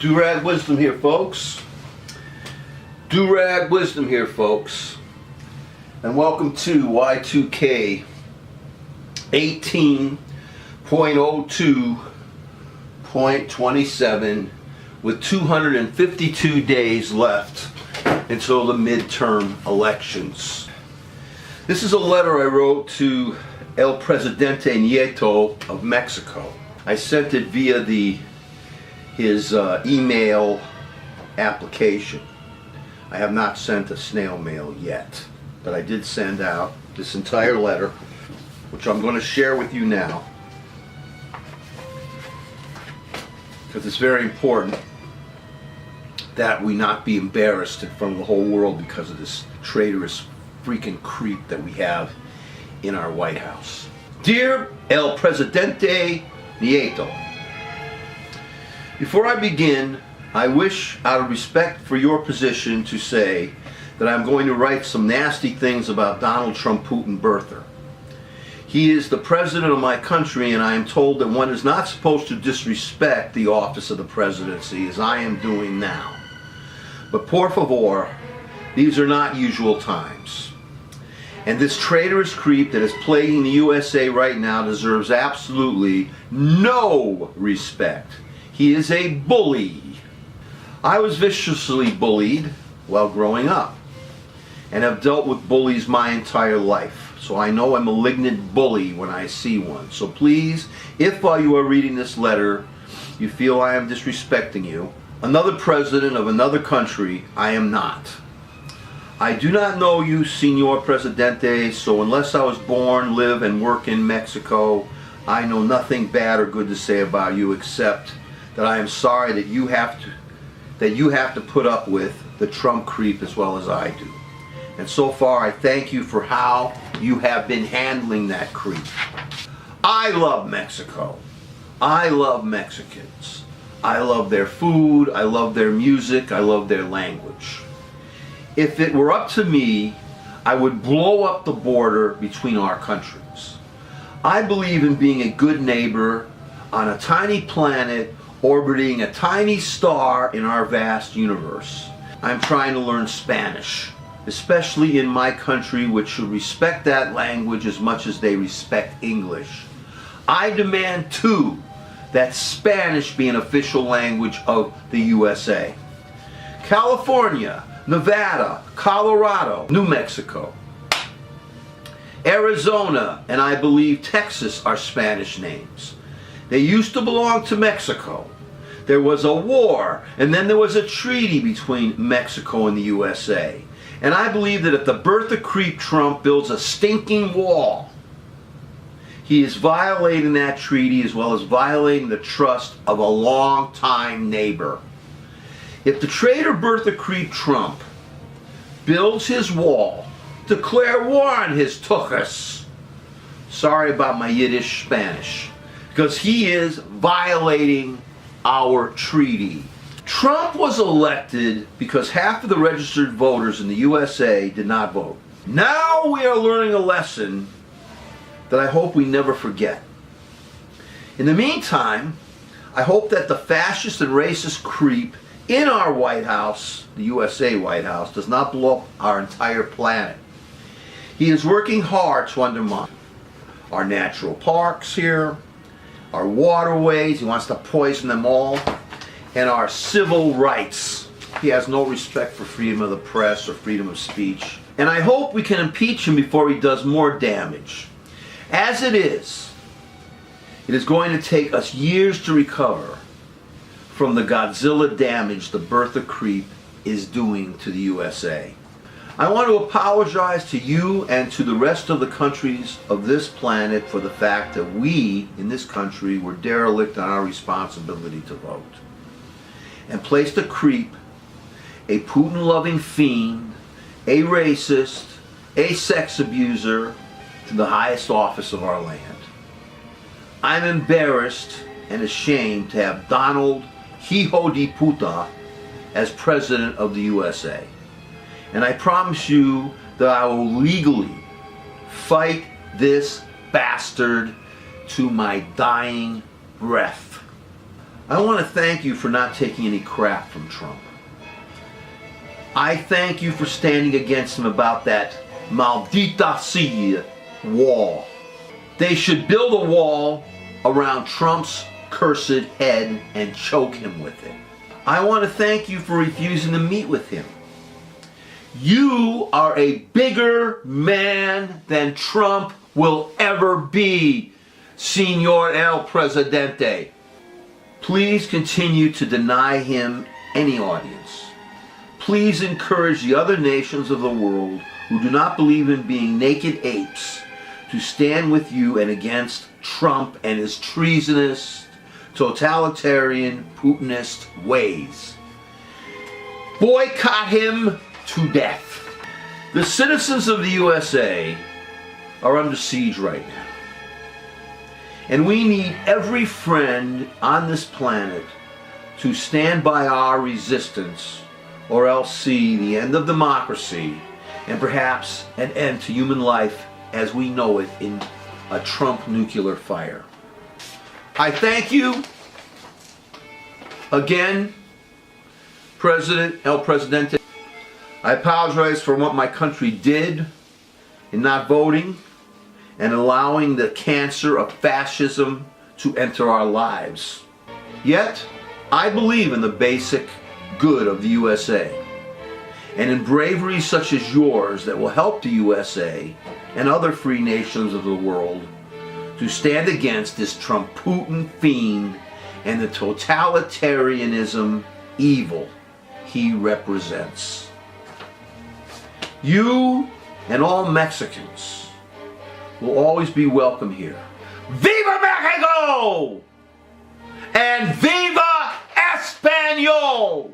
Do-rag wisdom here, folks. Do-rag wisdom here, folks. And welcome to Y2K 18.02.27 with 252 days left until the midterm elections. This is a letter I wrote to El Presidente Nieto of Mexico. I sent it via his email application. I have not sent a snail mail yet, but I did send out this entire letter, which I'm going to share with you now, because it's very important that we not be embarrassed in front of the whole world because of this traitorous freaking creep that we have in our White House. Dear El Presidente Nieto, before I begin, I wish, out of respect for your position, to say that I'm going to write some nasty things about Donald Trump Putin birther. He is the president of my country, and I am told that one is not supposed to disrespect the office of the presidency as I am doing now. But por favor, these are not usual times. And this traitorous creep that is plaguing the USA right now deserves absolutely no respect. He is a bully. I was viciously bullied while growing up and have dealt with bullies my entire life. So I know a malignant bully when I see one. So please, if while you are reading this letter you feel I am disrespecting you, another president of another country, I am not. I do not know you, Senor Presidente, so unless I was born, live, and work in Mexico, I know nothing bad or good to say about you except that I am sorry that you have to put up with the Trump creep as well as I do. And so far, I thank you for how you have been handling that creep. I love Mexico. I love Mexicans. I love their food. I love their music. I love their language. If it were up to me, I would blow up the border between our countries. I believe in being a good neighbor on a tiny planet orbiting a tiny star in our vast universe. I'm trying to learn Spanish, especially in my country, which should respect that language as much as they respect English. I demand, too, that Spanish be an official language of the USA. California, Nevada, Colorado, New Mexico, Arizona, and I believe Texas are Spanish names. They used to belong to Mexico. There was a war, and then there was a treaty between Mexico and the USA. And I believe that if the birther creep Trump builds a stinking wall, he is violating that treaty as well as violating the trust of a long-time neighbor. If the traitor birther creep Trump builds his wall, declare war on his tuchus, sorry about my Yiddish Spanish, because he is violating our treaty. Trump was elected because half of the registered voters in the USA did not vote. Now we are learning a lesson that I hope we never forget. In the meantime, I hope that the fascist and racist creep in our White House, the USA White House, does not blow up our entire planet. He is working hard to undermine our natural parks here, our waterways. He wants to poison them all, and our civil rights. He has no respect for freedom of the press or freedom of speech. And I hope we can impeach him before he does more damage. As it is going to take us years to recover from the Godzilla damage the birther creep is doing to the USA. I want to apologize to you and to the rest of the countries of this planet for the fact that we, in this country, were derelict on our responsibility to vote and placed a creep, a Putin-loving fiend, a racist, a sex abuser, to the highest office of our land. I'm embarrassed and ashamed to have Donald Hijo de Puta as President of the USA. And I promise you that I will legally fight this bastard to my dying breath. I want to thank you for not taking any crap from Trump. I thank you for standing against him about that maldita sea wall. They should build a wall around Trump's cursed head and choke him with it. I want to thank you for refusing to meet with him. You are a bigger man than Trump will ever be, Señor El Presidente. Please continue to deny him any audience. Please encourage the other nations of the world who do not believe in being naked apes to stand with you and against Trump and his treasonous, totalitarian, Putinist ways. Boycott him to death. The citizens of the USA are under siege right now. And we need every friend on this planet to stand by our resistance, or else see the end of democracy and perhaps an end to human life as we know it in a Trump nuclear fire. I thank you again, President El Presidente. I apologize for what my country did in not voting and allowing the cancer of fascism to enter our lives. Yet, I believe in the basic good of the USA and in bravery such as yours that will help the USA and other free nations of the world to stand against this Trump Putin fiend and the totalitarianism evil he represents. You and all Mexicans will always be welcome here. Viva Mexico! And Viva Espanol!